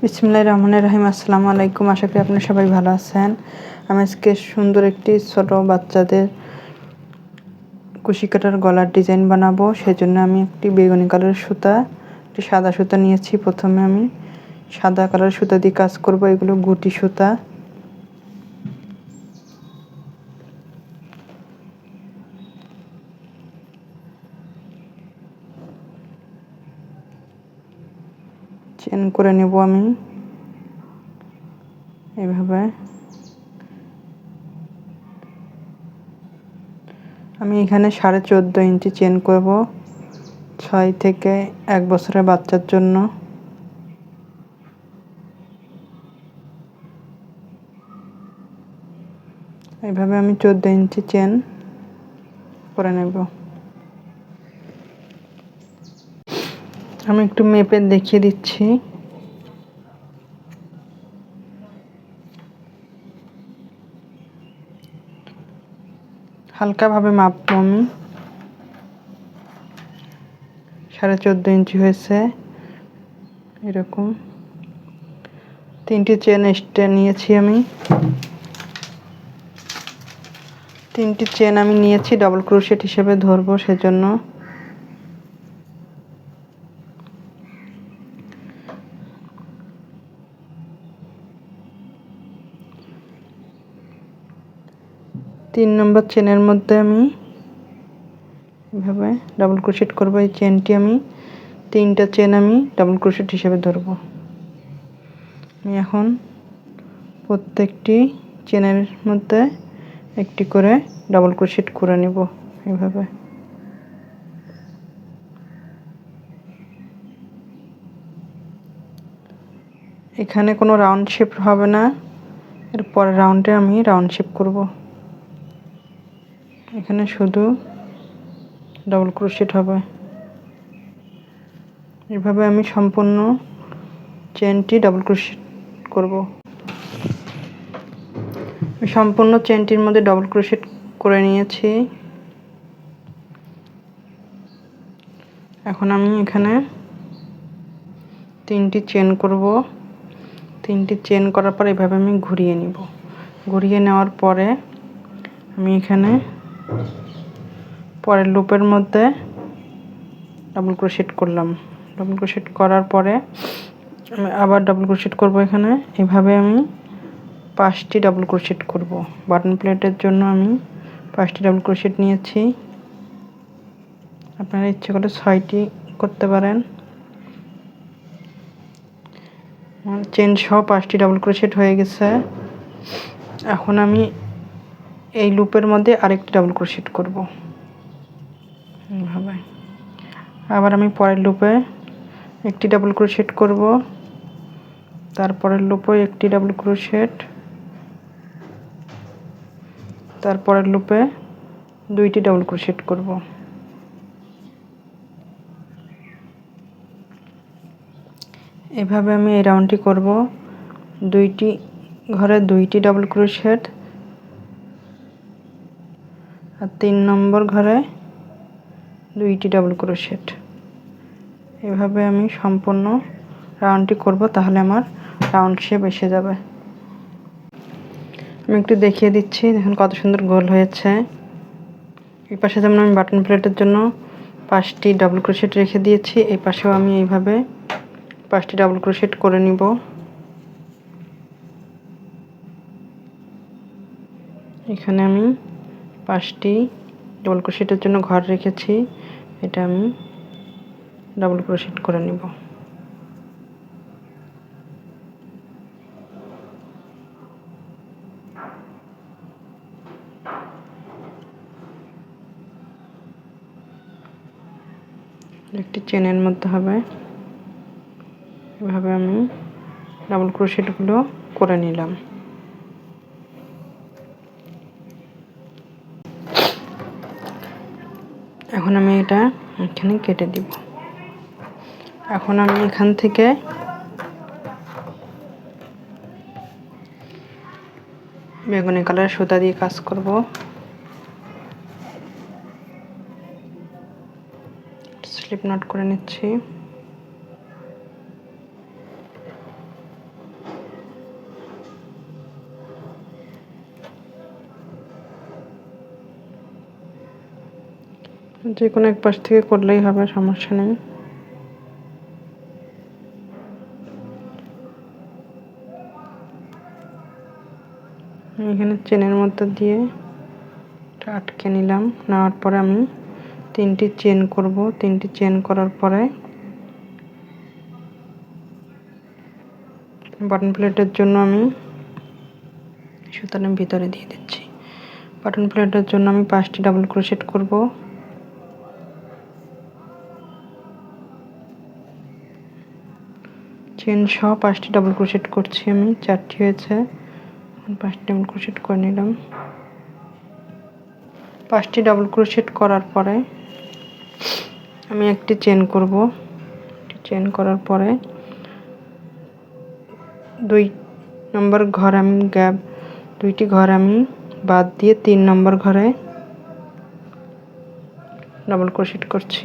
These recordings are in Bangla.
বিসমিল্লাহির রহমানির রহিম। আসসালামু আলাইকুম। আশা করি আপনারা সবাই ভালো আছেন। আমি আজকে সুন্দর একটি ছোট বাচ্চাদের কুশি কাটার গলার ডিজাইন বানাবো। সেজন্য আমি একটি বেগুনি কালারের সুতা, একটি সাদা সুতা নিয়েছি। প্রথমে আমি সাদা কালারের সুতা দিয়ে কাজ করব। এগুলো গুটি সুতা। চেন করে নেব আমি এইভাবে। আমি এখানে 14.5 ইঞ্চি চেন করব 6 থেকে 1 বছরের বাচ্চার জন্য। এইভাবে আমি 14 ইঞ্চি চেন করে নেব। আমি একটু মেপে দেখিয়ে দিচ্ছি। হালকাভাবে মাপবো আমি। 14.5 ইঞ্চি হয়েছে এরকম। 3টি চেন এক্সট্রা নিয়েছি আমি। 3টি চেন আমি নিয়েছি ডাবল ক্রোশেট হিসেবে ধরবো, সেজন্য তিন নম্বর চেনের মধ্যে আমি এভাবে ডাবল ক্রোশেট করব। এই চেনটি আমি 3টা চেন আমি ডাবল ক্রোশেট হিসেবে ধরবো। আমি এখন প্রত্যেকটি চেনের মধ্যে একটি করে ডাবল ক্রোশেট করে নেব এভাবে। এখানে কোনো রাউন্ড শেপ হবে না, এর পরের রাউন্ডে আমি রাউন্ড শেপ করব। এখানে শুধু ডাবল ক্রোশেট হবে। এভাবে আমি সম্পূর্ণ চেনটি ডাবল ক্রোশেট করব। সম্পূর্ণ চেনটির মধ্যে ডাবল ক্রোশেট করে নিয়েছি। এখন আমি এখানে 3টি চেন করব। 3টি চেন করার পর এভাবে আমি ঘুরিয়ে নিব। ঘুরিয়ে নেওয়ার পরে আমি এখানে পরের লুপের মধ্যে ডাবল ক্রোশেট করলাম। ডাবল ক্রোশেট করার পরে আমি আবার ডাবল ক্রোশেট করব। এখানে এভাবে আমি 5টি ডাবল ক্রোশেট করব। বাটন প্লেটের জন্য আমি 5টি ডাবল ক্রোশেট নিয়েছি। আপনারা ইচ্ছে করলে 6টি করতে পারেন। চেন সহ 5টি ডাবল ক্রোশেট হয়ে গেছে। এখন আমি এই লুপের মধ্যে আরেকটি ডাবল ক্রোশেট করব এইভাবে। আবার আমি পরের লুপে একটি ডাবল ক্রোশেট করব। তারপরের লুপে একটি ডাবল ক্রোশেট। তারপরের লুপে 2টি ডাবল ক্রোশেট করব। এভাবে আমি এই রাউন্ডটি করব। 2টি ঘরে 2টি ডাবল ক্রোশেট আর 3 নম্বর ঘরে 2টি ডাবল ক্রোশেট। এভাবে আমি সম্পূর্ণ রাউন্ডটি করব, তাহলে আমার রাউন্ড শেপ এসে যাবে। আমি একটু দেখিয়ে দিচ্ছি, দেখুন কত সুন্দর গোল হয়েছে। এই পাশে যেমন আমি বাটন প্লেটের জন্য 5টি ডাবল ক্রোশেট রেখে দিয়েছি, এই পাশেও আমি এইভাবে 5টি ডাবল ক্রোশেট করে নিব। এখানে আমি 5টি ডাবল ক্রোশেটের জন্য ঘর রেখেছি, এটা আমি ডাবল ক্রোশেট করে নিব। একটি চেনের মধ্যে হবে। এভাবে আমি ডাবল ক্রোশেটগুলো করে নিলাম। এখন আমি এটা এখানে কেটে দিব। এখন আমি এখান থেকে বেগুনি কালার সুতা দিয়ে কাজ করব। স্লিপ নট করে নিচ্ছি। যে কোনো এক পাশ থেকে করলেই হবে, সমস্যা নেই। এখানে চেনের মধ্যে দিয়ে আটকে নিলাম। নেওয়ার পরে আমি 3টি চেন করব। 3টি চেন করার পরে বাটন প্লেটের জন্য আমি সুতাটা ভিতরে দিয়ে দিচ্ছি। বাটন প্লেটের জন্য আমি 5টি ডাবল ক্রোশেট করব। চেন সহ 5টি ডাবল ক্রোশেট করছি আমি। 4টি হয়েছে, 5টি ডাবল ক্রোশেট করে নিলাম। 5টি ডাবল ক্রোশেট করার পরে আমি একটি চেন করব। চেন করার পরে 2 নম্বর ঘর আমি গ্যাপ 2টি ঘর আমি বাদ দিয়ে 3 নম্বর ঘরে ডাবল ক্রোশেট করছি।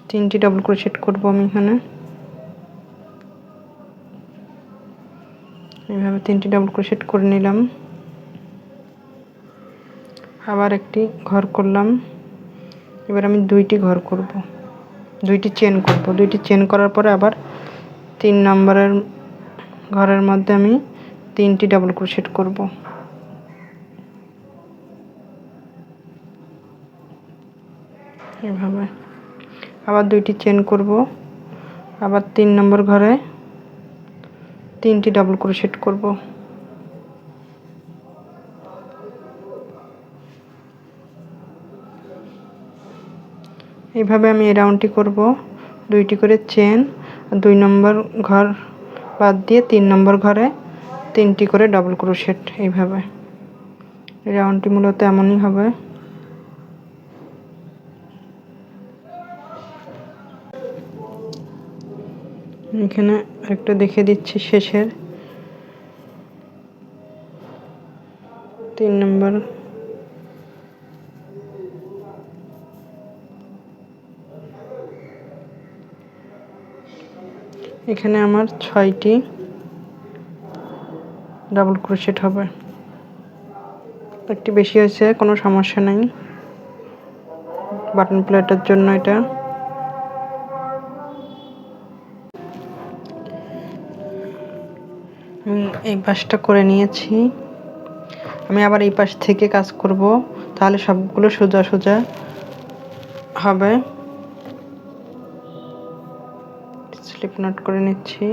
3টি ডাবল ক্রোশেট করব আমি এখানে। এইভাবে 3টি ডাবল ক্রোশেট করে নিলাম। আবার একটি ঘর করলাম। এবার আমি 2টি ঘর করব, 2টি চেন করব। 2টি চেন করার পরে আবার 3 নম্বরের ঘরের মধ্যে আমি 3টি ডাবল ক্রোশেট করব। এভাবে আবার 2টি চেন করব। আবার 3 নম্বর ঘরে 3টি ডাবল ক্রোশেট করব। এইভাবে আমি এই রাউন্ডটি করব। 2টি করে চেন, 2 নম্বর ঘর বাদ দিয়ে 3 নম্বর ঘরে 3টি করে ডাবল ক্রোশেট। এইভাবে এই রাউন্ডটি মূলত এমনই হবে। এখানে একটা দেখে দিচ্ছি শেষের 3 নম্বর। এখানে আমার 6টি ডাবল ক্রোশেট হবে। একটি বেশি হয়েছে, কোনো সমস্যা নেই, বাটন প্লেটের জন্য এটা। আমি এই পাশটা করে নিয়েছি। আমি আবার এই পাশ থেকে কাজ করব, তাহলে সবগুলো সোজা সোজা হবে। স্লিপ নট করে নিচ্ছি।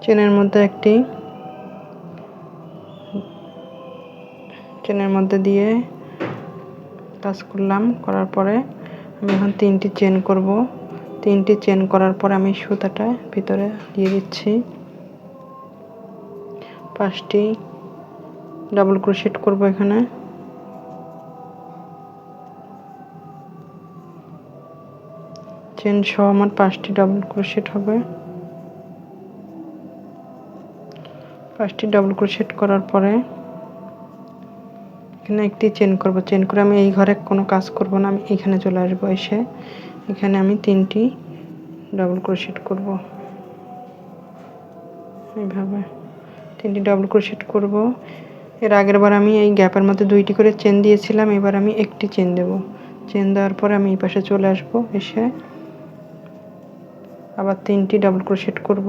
চেনের মধ্যে চেনের মধ্যে দিয়ে কাজ করলাম। করার পরে আমি এখন 3টি চেন করব। 3টি চেন করার পরে আমি সুতাটা ভিতরে দিয়ে দিচ্ছি। 5টি ডাবল ক্রোশেট করব এখানে। চেন সহ আমার 5টি ডাবল ক্রোশেট হবে। 5টি ডাবল ক্রোশেট করার পরে এখানে একটি চেন করব। চেন করে আমি এই ঘরে কোনো কাজ করব না, আমি এখানে চলে আসব। এসে এখানে আমি 3টি ডাবল ক্রোশেট করব। এইভাবে 3টি ডাবল ক্রোশেট করব। এর আগের বার আমি এই গ্যাপের মধ্যে 2টি করে চেন দিয়েছিলাম, এবার আমি একটি চেন দেব। চেন দেওয়ার পরে আমি এই পাশে চলে আসব। এসে আবার 3টি ডাবল ক্রোশেট করব।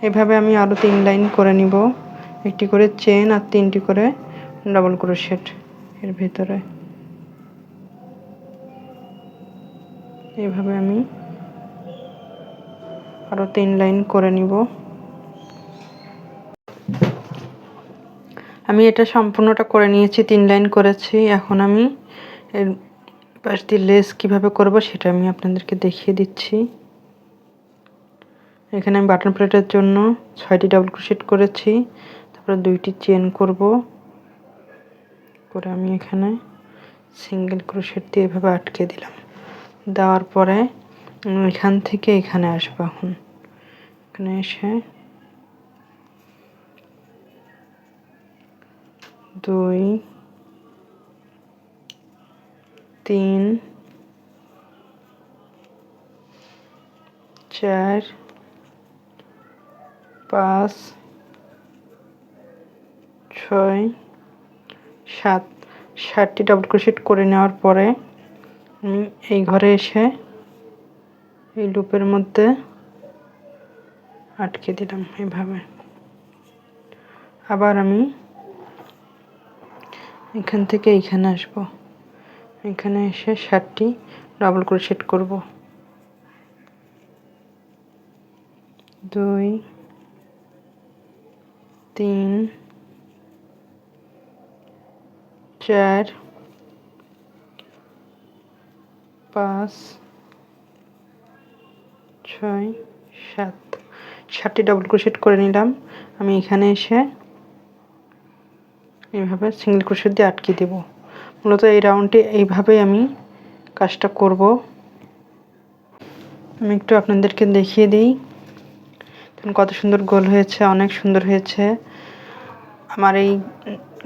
এভাবে আমি আরও 3 লাইন করে নিব। একটি করে চেন আর 3টি করে ডাবল ক্রোশেট এর ভিতরে। এইভাবে আমি আরও 3 লাইন করে নিব। আমি এটা সম্পূর্ণটা করে নিয়েছি, 3 লাইন করেছি। এখন আমি এর পাশ দিয়ে লেস কীভাবে করব সেটা আমি আপনাদেরকে দেখিয়ে দিচ্ছি। এখানে আমি বাটন প্লেটের জন্য 6টি ডাবল ক্রোশেট করেছি। তারপরে 2টি চেন করব। করে আমি এখানে সিঙ্গেল ক্রোশেট দিয়ে এভাবে আটকে দিলাম। দেওয়ার পরে এখান থেকে এখানে আসবো। এখন এখানে এসে 2 3 4 5 6 7 7টি ডাবল ক্রোশেট করে নেওয়ার পরে আমি এই ঘরে এসে এই লুপের মধ্যে আটকে দিলাম এইভাবে। আবার আমি এখান থেকে এইখানে আসব, এখানে এসে 7টি ডাবল ক্রোশেট করব। 2 3 4 5 6 7 7টি ডাবল ক্রোশেট করে নিলাম। আমি এখানে এসে এইভাবে সিঙ্গেল ক্রোশেট দিয়ে আটকে দেব। মূলত এই রাউন্ডটি এইভাবেই আমি কাজটা করব। আমি একটু আপনাদেরকে দেখিয়ে দিই কত সুন্দর গোল হয়েছে, অনেক সুন্দর হয়েছে। আমার এই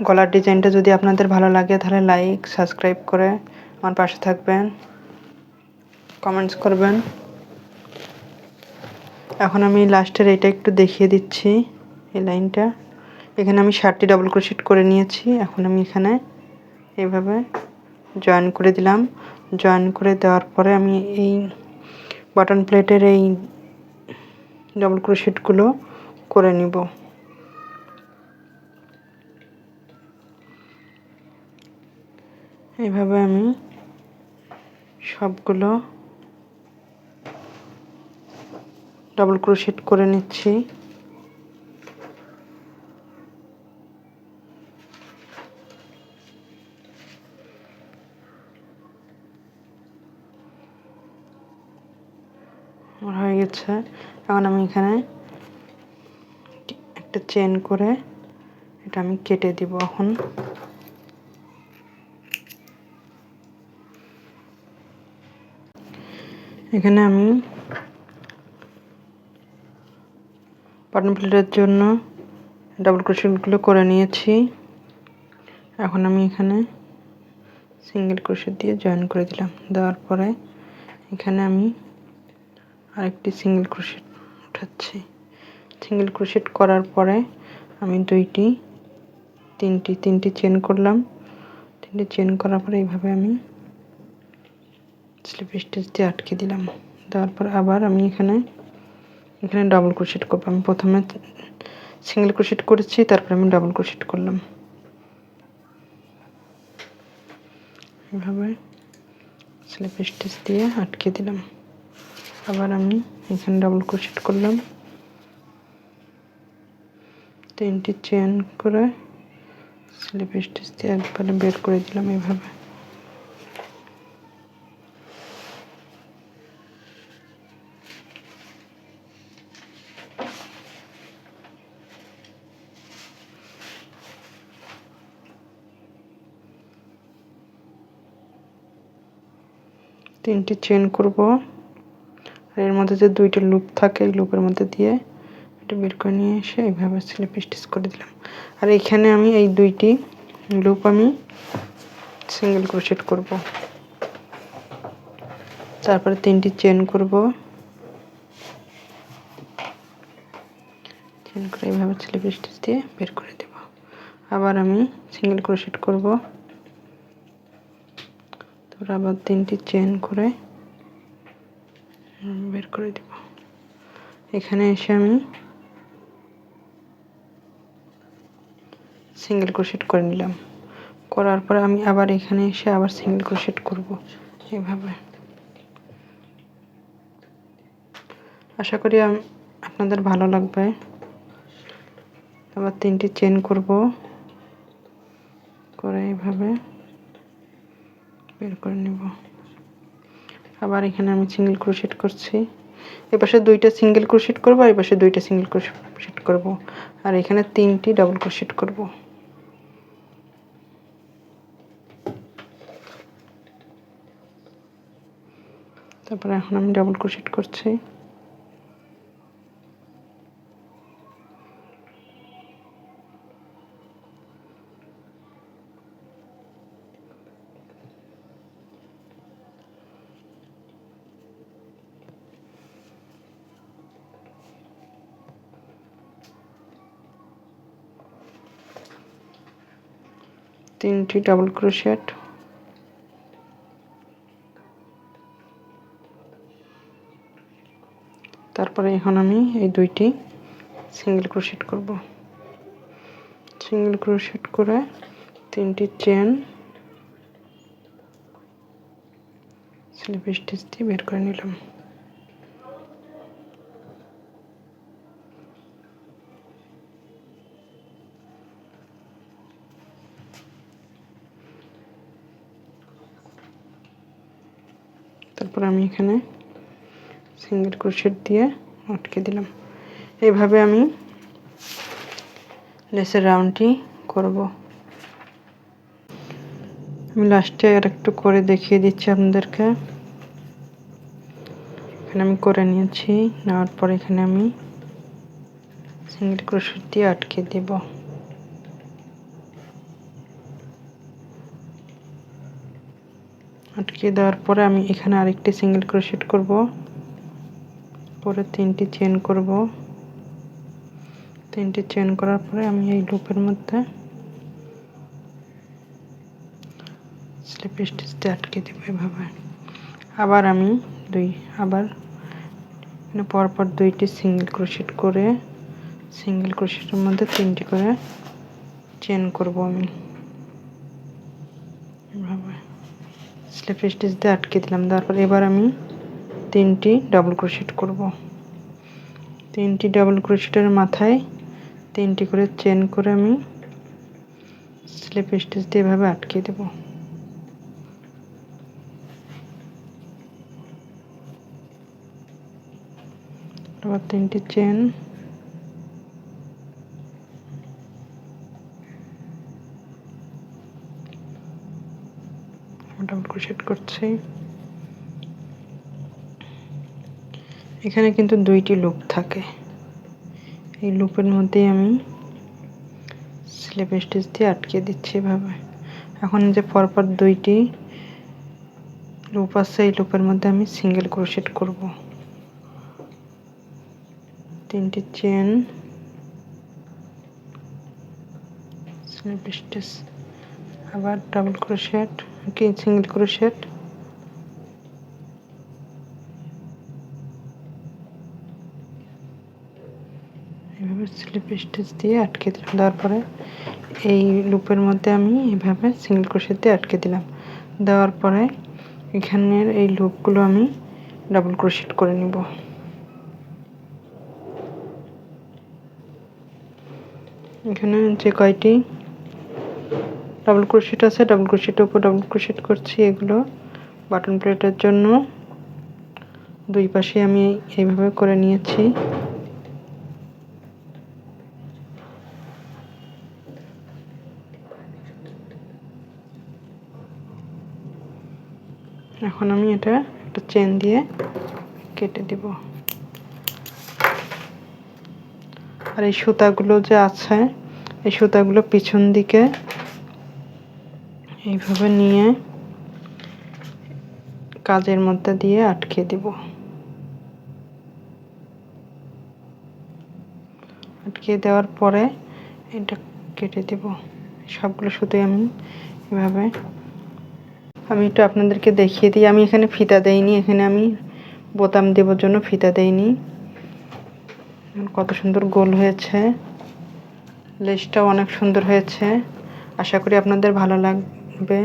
গলার ডিজাইনটা যদি আপনাদের ভালো লাগে তাহলে লাইক সাবস্ক্রাইব করে আমার পাশে থাকবেন, কমেন্টস করবেন। এখন আমি লাস্টের এটা একটু দেখিয়ে দিচ্ছি, এই লাইনটা। এখানে আমি 7টি ডাবল ক্রোশেট করে নিয়েছি। এখন আমি এখানে এইভাবে জয়েন করে দিলাম। জয়েন করে দেওয়ার পরে আমি এই বাটন প্লেটের এই ডাবল ক্রোশেটগুলো করে নিব। এইভাবে আমি সবগুলো ডাবল ক্রোশেট করে নিচ্ছি। আমার হয়ে গেছে। এখন আমি এখানে একটা চেন করে এটা আমি কেটে দিব। এখন এখানে আমি বাটন প্লেটের জন্য ডাবল ক্রোশেটগুলো করে নিয়েছি। এখন আমি এখানে সিঙ্গেল ক্রোশেট দিয়ে জয়েন করে দিলাম। দেওয়ার পরে এখানে আমি আরেকটি সিঙ্গেল ক্রোশেট উঠাচ্ছি। সিঙ্গেল ক্রোশেট করার পরে আমি তিনটি চেন করলাম। 3টি চেন করার পরে এইভাবে আমি স্লিপ স্টিচ দিয়ে আটকে দিলাম। দেওয়ার পর আবার আমি এখানে ডাবল ক্রোশেট করব। আমি প্রথমে সিঙ্গেল ক্রোশেট করেছি, তারপরে আমি ডাবল ক্রোশেট করলাম। এভাবে স্লিপ স্টিচ দিয়ে আটকে দিলাম। আবার আমি এখানে ডাবল ক্রোশেট করলাম, 3টি চেন করে স্লিপ স্টিচ দিয়ে একবারে বের করে দিলাম এইভাবে। তিনটি চেন করব, আর এর মধ্যে যে 2টা লুপ থাকে এই লুপের মধ্যে দিয়ে এটা বের করে নিয়ে এসে এইভাবে স্লিপ স্টিচ করে দিলাম। আর এখানে আমি এই 2টি লুপ আমি সিঙ্গেল ক্রোশেট করব। তারপরে 3টি চেন করব, চেন করে এইভাবে স্লিপ স্টিচ দিয়ে বের করে দেব। আবার আমি সিঙ্গেল ক্রোশেট করব, তারপর আবার 3টি চেন করে বের করে দেব। এখানে এসে আমি সিঙ্গেল ক্রোশেট করে নিলাম। করার পর আমি আবার এখানে এসে আবার সিঙ্গেল ক্রোশেট করব এইভাবে। আশা করি আপনাদের ভালো লাগবে। আবার 3টি চেন করব, করে এইভাবে বের করে নেব। আবার এখানে আমি সিঙ্গেল ক্রোশেট করছি। এপাশে 2টা সিঙ্গেল ক্রোশেট করব, আর এপাশে 2টা সিঙ্গেল ক্রোশেট করব, আর এখানে 3টি ডাবল ক্রোশেট করব। তারপরে এখন আমি ডাবল ক্রোশেট করছি। 3টি ডাবল ক্রোশেট, তারপরে এখন আমি এই 2টি সিঙ্গেল ক্রোশেট করব। সিঙ্গেল ক্রোশেট করে 3টি চেন স্লিপ স্টিচ দিয়ে বের করে নিলাম। তারপর আমি এখানে সিঙ্গেল ক্রোশেট দিয়ে আটকে দিলাম। এইভাবে আমি লেসের রাউন্ডটি করব। আমি লাস্টে আর একটু করে দেখিয়ে দিচ্ছি আপনাদেরকে। এখানে আমি করে নিয়েছি, নেওয়ার পর এখানে আমি সিঙ্গেল ক্রোশেট দিয়ে আটকে দেব। আটকে দেওয়ার পরে আমি এখানে আরেকটি সিঙ্গেল ক্রোশেট করব, পরে 3টি চেন করব। 3টি চেন করার পরে আমি এই লুপের মধ্যে স্লিপ স্টিচ দিয়ে আটকে দেব এভাবে। আবার আমি পরপর 2টি সিঙ্গেল ক্রোশেট করে সিঙ্গেল ক্রোশেটের মধ্যে 3টি করে চেন করব। আমি এভাবে স্লিপ স্টিচ দিয়ে আটকে দিলাম। তারপর এবার আমি 3টি ডাবল ক্রোশেট করব। 3টি ডাবল ক্রোশেটের মাথায় 3টি করে চেন করে আমি স্লিপ স্টিচ দিয়ে এভাবে আটকে দেব। আবার 3টি চেন, ডাবল ক্রোশেট করছি। এখানে কিন্তু 2টি লুপ থাকে, এই লুপের মধ্যেই আমি স্লিপ স্টিচ দিয়ে আটকে দিচ্ছি এভাবে। এখন যে পরপর 2টি লুপ আছে, এই লুপের মধ্যে আমি সিঙ্গেল ক্রোশেট করব। 3টি চেন, স্লিপ স্টিচ, আবার ডাবল ক্রোশেট কি সিঙ্গেল ক্রোশেট, এভাবে স্লিপ স্টিচ দিয়ে আটকে দিলাম। তারপরে এই লুপের মধ্যে আমি এভাবে সিঙ্গেল ক্রোশেট দিয়ে আটকে দিলাম। দেওয়ার পরে এখানের এই লুপগুলো আমি ডাবল ক্রোশেট করে নিব। এখানে যে কয়টি ডাবল ক্রোশেট আছে, ডাবল ক্রোশেটের উপর ডাবল ক্রোশেট করছি। এগুলো বাটন প্লেটের জন্য 2 পাশে আমি এইভাবে করে নিয়েছি। এখন আমি এটা একটা চেন দিয়ে কেটে দিব। আর এই সুতাগুলো যে আছে, এই সুতাগুলো পিছন দিকে এইভাবে নিয়ে কাজের মধ্যে দিয়ে আটকে দিব। আটকে দেওয়ার পরে এটা কেটে দিব। সবগুলো সুতোই আমি এভাবে একটু আপনাদেরকে দেখিয়ে দিই। আমি এখানে ফিতা দেইনি, এখানে আমি বোতাম দেওয়ার জন্য ফিতা দেইনি। কত সুন্দর গোল হয়েছে, লেসটাও অনেক সুন্দর হয়েছে। আশা করি আপনাদের ভালো লাগবে।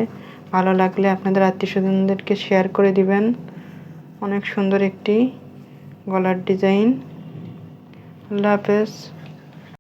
ভালো লাগলে আপনাদের আত্মীয়স্বজনদেরকে শেয়ার করে দিবেন। অনেক সুন্দর একটি গলার ডিজাইন। আল্লাহ হাফেজ।